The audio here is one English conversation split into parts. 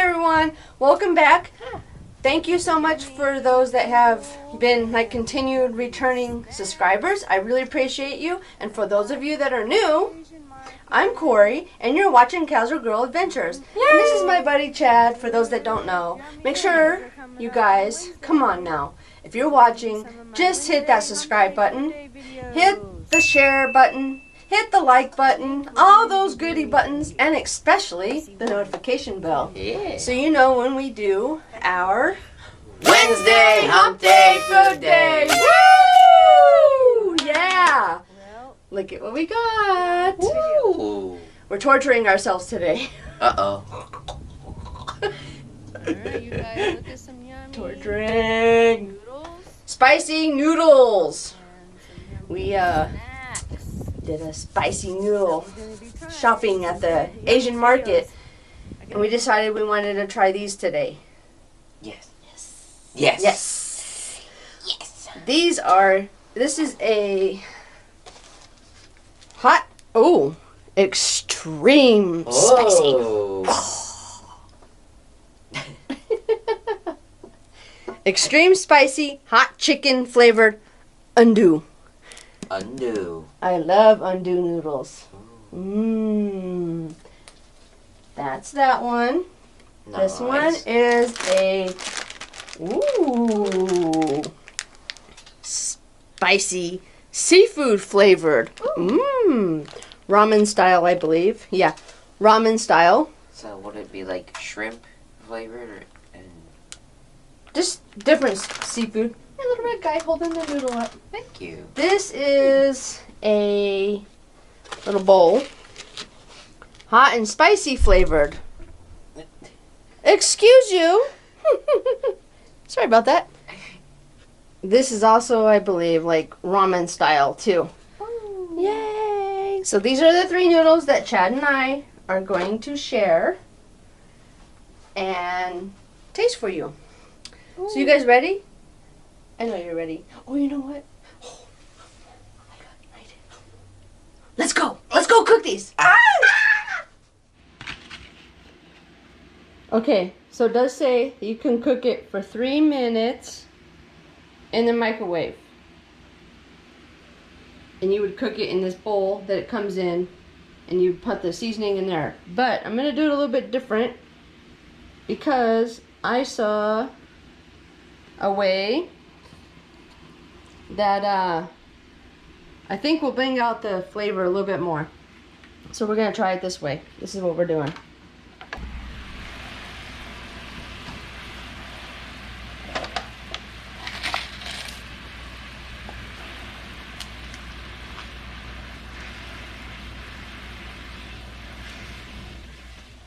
everyone, welcome back. Thank you so much for those that have been continued returning subscribers. I really appreciate you. And for those of you that are new, I'm Corey and you're watching Casual Girl Adventures. Yay! And this is my buddy Chad, for those that don't know. Make sure you guys, come on now, if you're watching, just hit that subscribe button, hit the share button, hit the like button, all those goodie buttons, and especially the notification bell. Yeah. So you know when we do our Wednesday Hump Day Food Day. Woo! Yeah! Look at what we got. Woo. We're torturing ourselves today. Uh-oh. Alright, you guys, look at some yummy Torturing. noodles. Spicy noodles. And some yummy We snacks. did a spicy noodle It's gonna be time. shopping at the Asian market, and we decided we wanted to try these today. Yes. Yes. Yes. Yes. This is a hot, extreme spicy. Oh. Extreme spicy hot chicken flavored undo. Undo. I love undo noodles. Mmm. That's that one. This one Nice. is a spicy seafood flavored. Mmm. Ramen style, I believe. Yeah, ramen style. So would it be like shrimp flavored and Just different seafood. Hey, little red guy holding the noodle up. thank you. This is a little bowl. Hot and spicy flavored. Excuse you. Sorry about that. This is also, I believe, like ramen style too. Yay! So these are the 3 noodles that Chad and I are going to share and taste for you. So you guys ready? I know you're ready. Oh, you know what? Oh my God, I did. Let's go. Let's go cook these. Okay, so it does say you can cook it for 3 minutes in the microwave. And you would cook it in this bowl that it comes in, and you put the seasoning in there. But I'm going to do it a little bit different because I saw a way that I think will bring out the flavor a little bit more. So we're going to try it this way. This is what we're doing.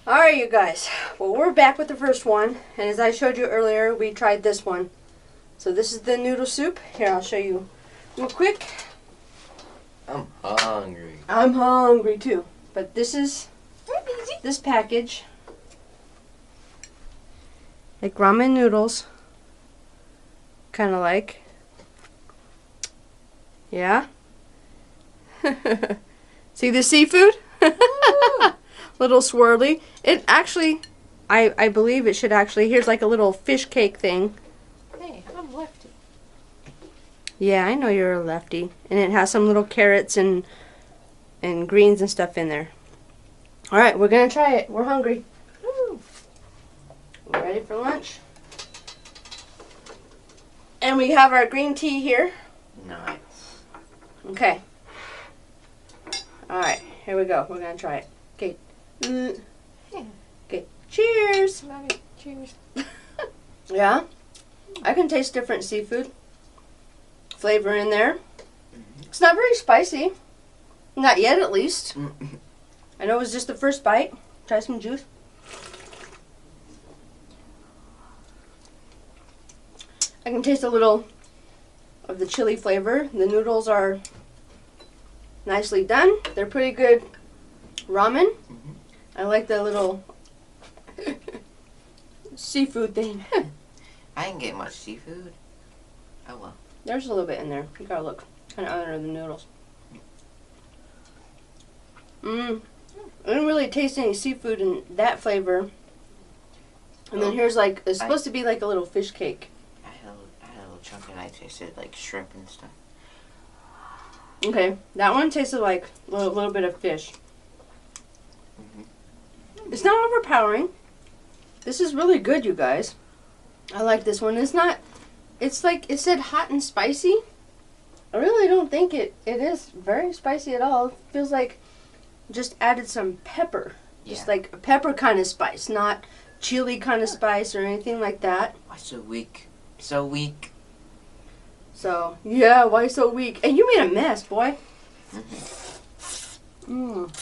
Alright, you guys. Well, we're back with the first one. And as I showed you earlier, we tried this one. So this is the noodle soup. Here, I'll show you real quick. I'm hungry. I'm hungry too. But this is this package. Like ramen noodles. Kind of like. Yeah? See the seafood? Little swirly. It actually, I believe it should actually, here's like a little fish cake thing. Hey, I'm lefty. Yeah, I know you're a lefty. And it has some little carrots and greens and stuff in there. Alright, we're going to try it. We're hungry. Woo. We're ready for lunch. And we have our green tea here. Nice. Okay. Alright, here we go. We're going to try it. Okay. Okay. Cheers. Love it. Cheers. Yeah. I can taste different seafood flavor in there. It's not very spicy. Not yet, at least. I know it was just the first bite. Try some juice. I can taste a little of the chili flavor. The noodles are nicely done. They're pretty good ramen. I like the little seafood thing. I didn't get much seafood. Oh well. There's a little bit in there. You gotta look kind of under the noodles. I didn't really taste any seafood in that flavor. And then here's like, it's supposed to be like a little fish cake. I had a little chunk and I tasted like shrimp and stuff. Okay, that one tasted like a little bit of fish. Mm-hmm. It's not overpowering. This is really good, you guys. I like this one. It's not, it's like, it said hot and spicy. I really don't think it is very spicy at all. It feels like just added some pepper. Just like a pepper kind of spice, not chili kind of spice or anything like that. Why so weak? So weak. So, yeah, why so weak? And you made a mess, boy. Mmm.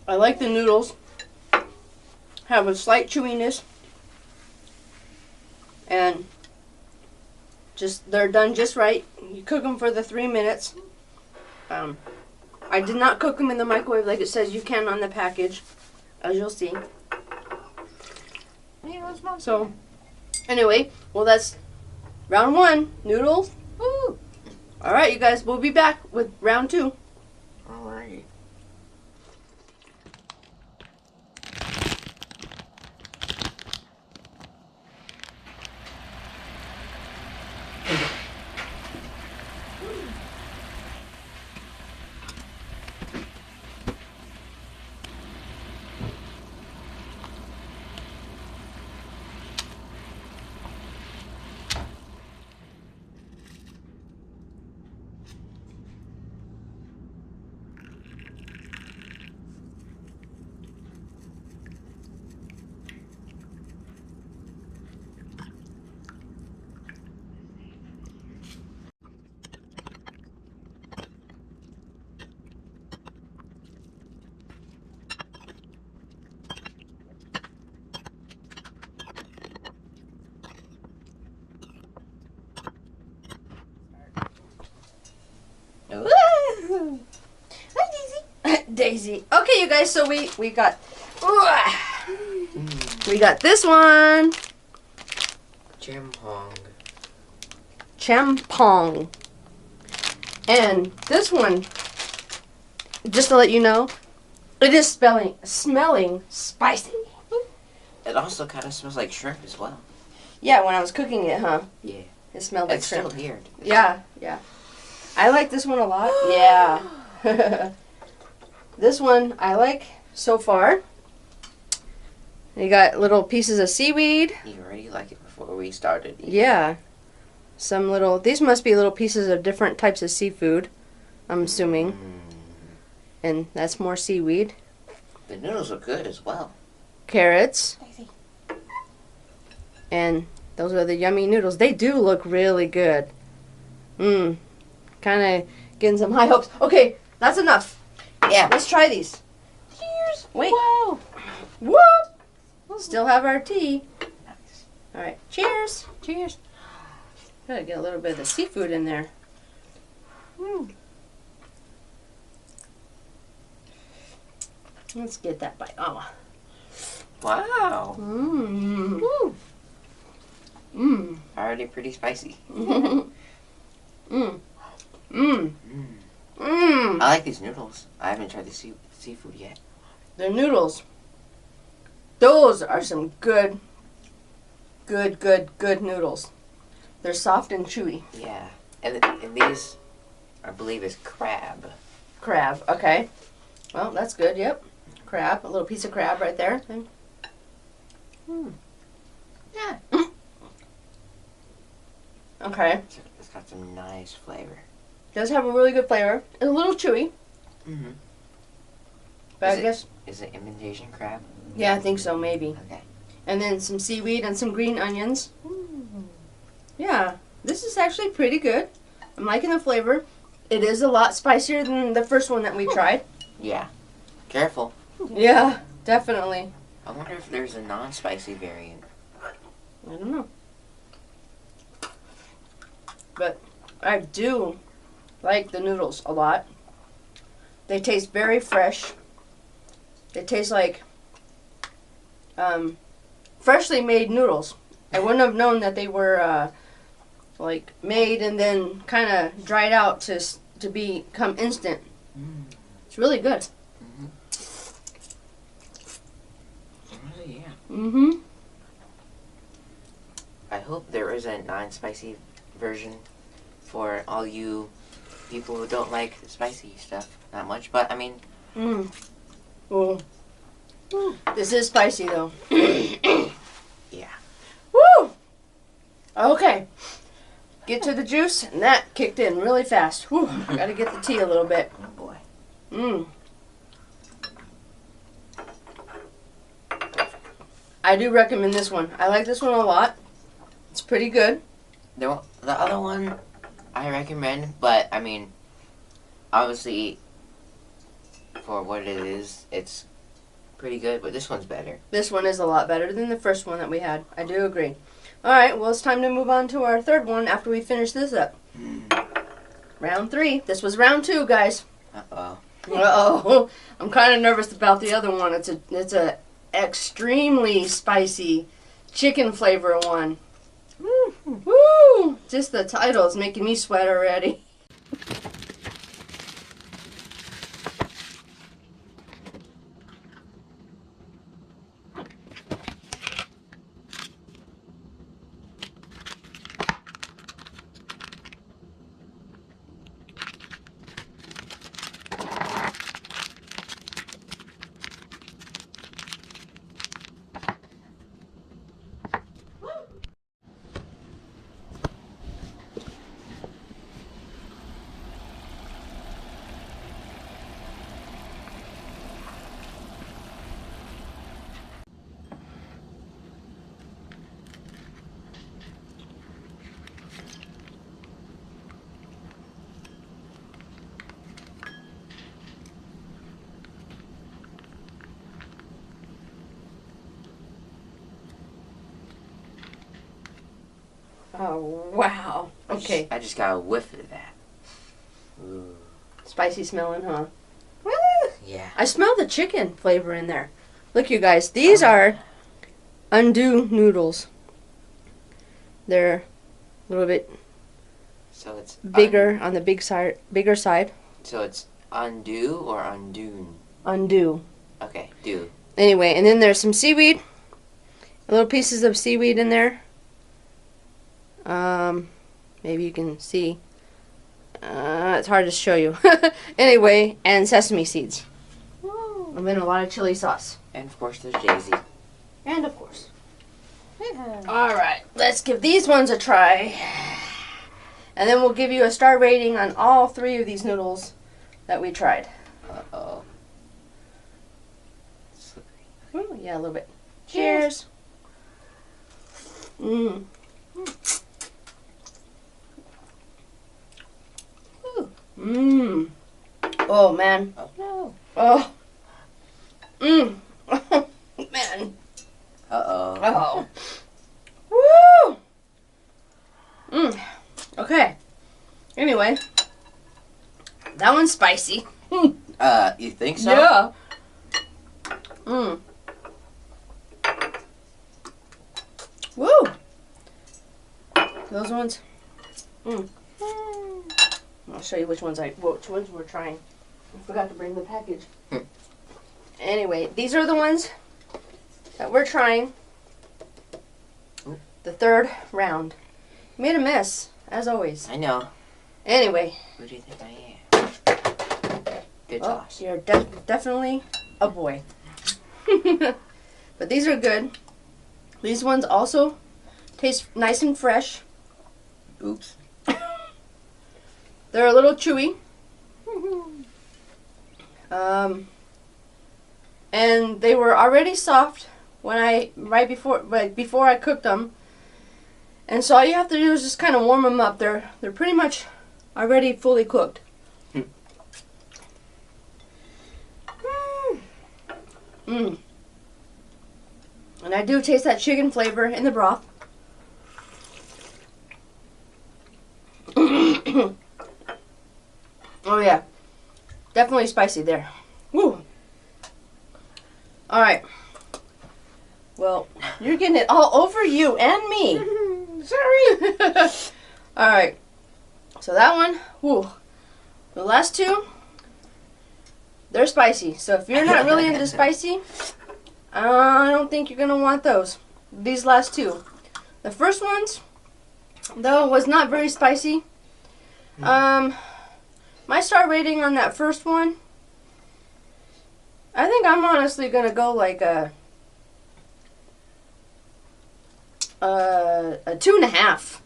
I like the noodles. Have a slight chewiness. And just, they're done just right. You cook them for the 3 minutes. I did not cook them in the microwave like it says you can on the package, as you'll see. So, anyway, well, that's round 1, noodles. Woo! All right, you guys, we'll be back with round 2. All right. Hi, Daisy. Daisy. Okay, you guys. So we got this one. Cham Pong. Cham Pong. And this one, just to let you know, it is smelling spicy. It also kind of smells like shrimp as well. Yeah, when I was cooking it, huh? Yeah. It smelled like It's shrimp. still weird. Yeah. I like this one a lot. Yeah. This one I like so far. You got little pieces of seaweed. You already like it before we started. Yeah. Some little, these must be little pieces of different types of seafood, I'm assuming. And that's more seaweed. The noodles are good as well. Carrots. And those are the yummy noodles. They do look really good. Kind of getting some high hopes. Okay, that's enough. Yeah. Let's try these. Cheers. Wait. Whoa. Whoop. We'll still have our tea. Nice. All right. Cheers. Cheers. Gotta get a little bit of the seafood in there. Let's get that bite. Oh. Wow. Mmm. Mmm. Already pretty spicy. Mmm. Mmm. Mmm. I like these noodles. I haven't tried the seafood yet. The noodles. Those are some good noodles. They're soft and chewy. Yeah. And these, I believe, is crab. Crab. Okay. Well, that's good. Yep. Crab. A little piece of crab right there. Yeah. Okay. It's got some nice flavor. Does have a really good flavor. It's a little chewy. Mm-hmm. But I guess. Is it imitation crab? Yeah, I think so. Maybe. Okay. And then some seaweed and some green onions. Yeah. This is actually pretty good. I'm liking the flavor. It is a lot spicier than the first one that we tried. Yeah. Careful. Yeah, definitely. I wonder if there's a non-spicy variant. I don't know. But I do like the noodles a lot. They taste very fresh. They taste like freshly made noodles. I wouldn't have known that they were like made and then kind of dried out to become instant. It's really good. Mm-hmm. I hope there is a non-spicy version for all you people who don't like spicy stuff. Not much, but I mean... Oh. This is spicy, though. Yeah. Woo! Okay. Get to the juice, and that kicked in really fast. Whew. Gotta get the tea a little bit. Oh, boy. I do recommend this one. I like this one a lot. It's pretty good. The other one I recommend, but I mean, obviously, for what it is, it's pretty good, but this one's better. This one is a lot better than the first one that we had. I do agree. Alright, well, it's time to move on to our third one after we finish this up. Round 3. This was round 2, guys. Uh-oh. Uh-oh. I'm kind of nervous about the other one. It's a extremely spicy chicken flavor one. Woo! Just the title is making me sweat already. Oh, wow. Okay. I just got a whiff of that. Ooh. Spicy smelling, huh? Yeah. I smell the chicken flavor in there. Look, you guys. These are undo noodles. They're a little bit So it's bigger on the bigger side. So it's undo or undoon? Undo. Okay, do. Anyway, and then there's some seaweed. Little pieces of seaweed in there. Maybe you can see. It's hard to show you. Anyway, and sesame seeds. And then a lot of chili sauce. And of course there's Jay-Z. And of course. Alright, let's give these ones a try. And then we'll give you a star rating on all 3 of these noodles that we tried. Uh-oh. Ooh, yeah, a little bit. Cheers. Mmm. Mmm. Oh, man. Oh, no. Oh. Mmm. Man. Uh-oh. Oh. Woo. Mmm. Okay. Anyway. That one's spicy. You think so? Yeah. Mmm. Woo. Those ones. Mmm. I'll show you which ones we're trying. I forgot to bring the package. Anyway, these are the ones that we're trying. The third round. Made a mess, as always. I know. Anyway. Who do you think I am? Good toss. You're definitely a boy. But these are good. These ones also taste nice and fresh. Oops. They're a little chewy. And they were already soft when before I cooked them. And so all you have to do is just kind of warm them up. They're pretty much already fully cooked. Mmm. And I do taste that chicken flavor in the broth. Oh yeah, definitely spicy there. Woo. All right. Well, you're getting it all over you and me. Sorry. All right. So that one, whoo. The last 2, they're spicy. So if you're not really into spicy, I don't think you're going to want those. These last two. The first ones, though, was not very spicy. My star rating on that first one, I think I'm honestly going to go like a 2.5.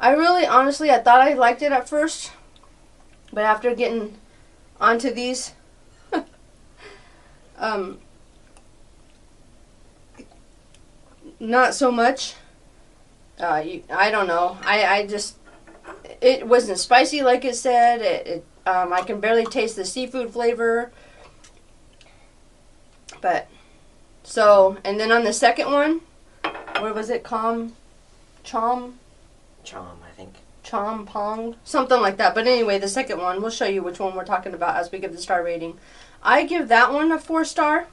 I really, honestly, I thought I liked it at first. But after getting onto these, not so much. I don't know. I just, it wasn't spicy like it said. I can barely taste the seafood flavor. But, so, and then on the second one, what was it? Cham, I think. Cham Pong, something like that. But anyway, the second one, we'll show you which one we're talking about as we give the star rating. I give that one a 4 star.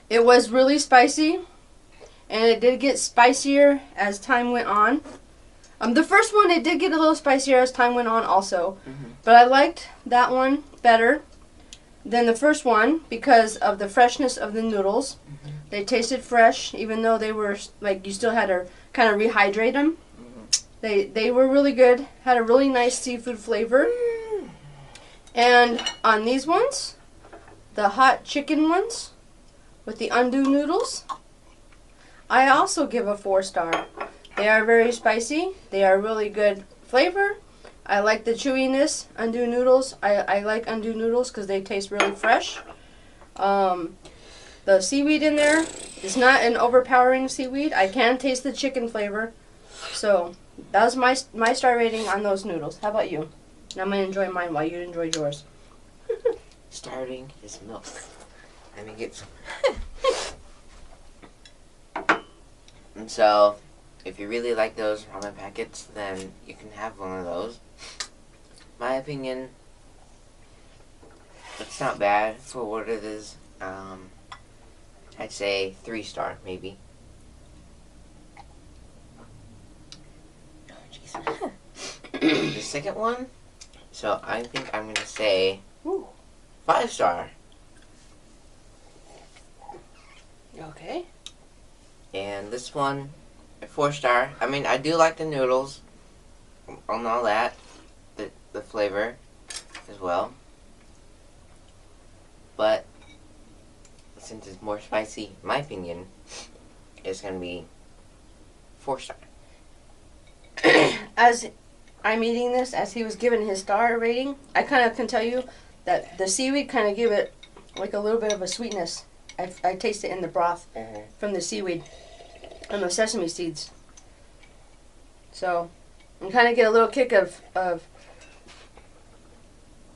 It was really spicy, and it did get spicier as time went on. The first one, it did get a little spicier as time went on also. But I liked that one better than the first one because of the freshness of the noodles. They tasted fresh, even though they were, like, you still had to kind of rehydrate them. They were really good, had a really nice seafood flavor. And on these ones, the hot chicken ones with the undo noodles, I also give a 4 star. They are very spicy. They are really good flavor. I like the chewiness, undo noodles. I like undo noodles because they taste really fresh. The seaweed in there is not an overpowering seaweed. I can taste the chicken flavor. So that was my star rating on those noodles. How about you? I'm going to enjoy mine while you enjoy yours. Starting is milk. Let me get some. And so, if you really like those ramen packets, then you can have one of those. My opinion, it's not bad for what it is. I'd say 3 star, maybe. Oh, jeez. The second one, so I think I'm going to say 5 star. Okay. And this one, a 4 star. I mean, I do like the noodles and all that, the flavor as well. But since it's more spicy, in my opinion, it's going to be 4 star. As I'm eating this, as he was giving his star rating, I kind of can tell you that the seaweed kind of give it like a little bit of a sweetness. I taste it in the broth from the seaweed and the sesame seeds. So you kind of get a little kick of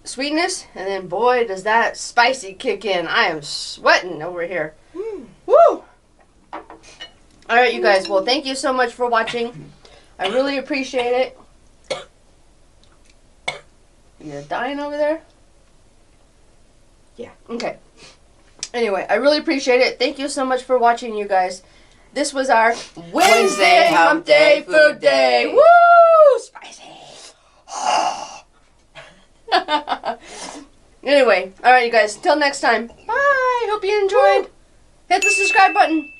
sweetness, and then boy, does that spicy kick in. I am sweating over here. Woo! Alright, you guys. Well, thank you so much for watching. I really appreciate it. You're dying over there? Yeah. Okay. Anyway, I really appreciate it. Thank you so much for watching, you guys. This was our Wednesday Hump Day Food Day. Woo! Spicy. Anyway, alright, you guys. Till next time. Bye. Hope you enjoyed. Hit the subscribe button.